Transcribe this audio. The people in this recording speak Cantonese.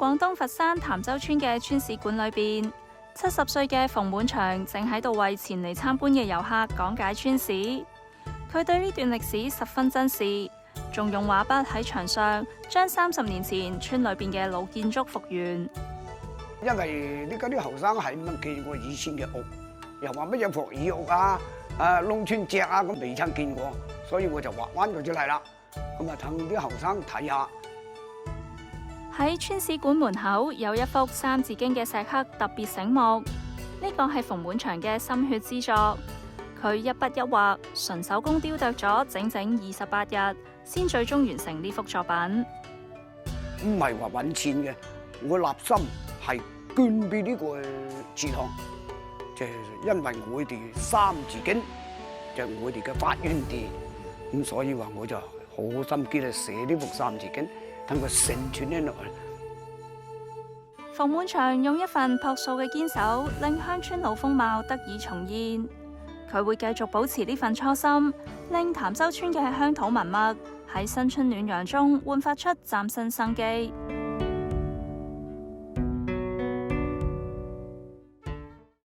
廣東佛山潭州村嘅村史館裏邊，70歲嘅馮滿祥正喺度為前嚟參觀嘅遊客講解村史。佢對呢段歷史十分珍視，仲用畫筆喺牆上將30年前村裏邊嘅老建築復原。因為呢家啲後生係冇見過以前嘅屋，又話乜嘢霍爾屋啊、農村脊啊，咁未曾見過，所以我就畫翻咗出嚟啦。咁啊，等啲後生睇下。喺村史館門口有一幅《三字經》嘅石刻特別醒目，呢個係馮滿祥嘅心血之作。佢一筆一畫，純手工雕琢咗整整28日，先最終完成呢幅作品。唔係話揾錢嘅，我立心係捐俾呢個祠堂，就係因為我哋三字經就係我哋嘅發源地，咁所以話我就好心機嚟寫呢幅三字經，等佢承傳咗落去。馮滿祥用一份樸素嘅堅守，令鄉村老風貌得以重現。佢會繼續保持呢份初心，令潭州村嘅鄉土文物喺新春暖陽中煥發出嶄新生機。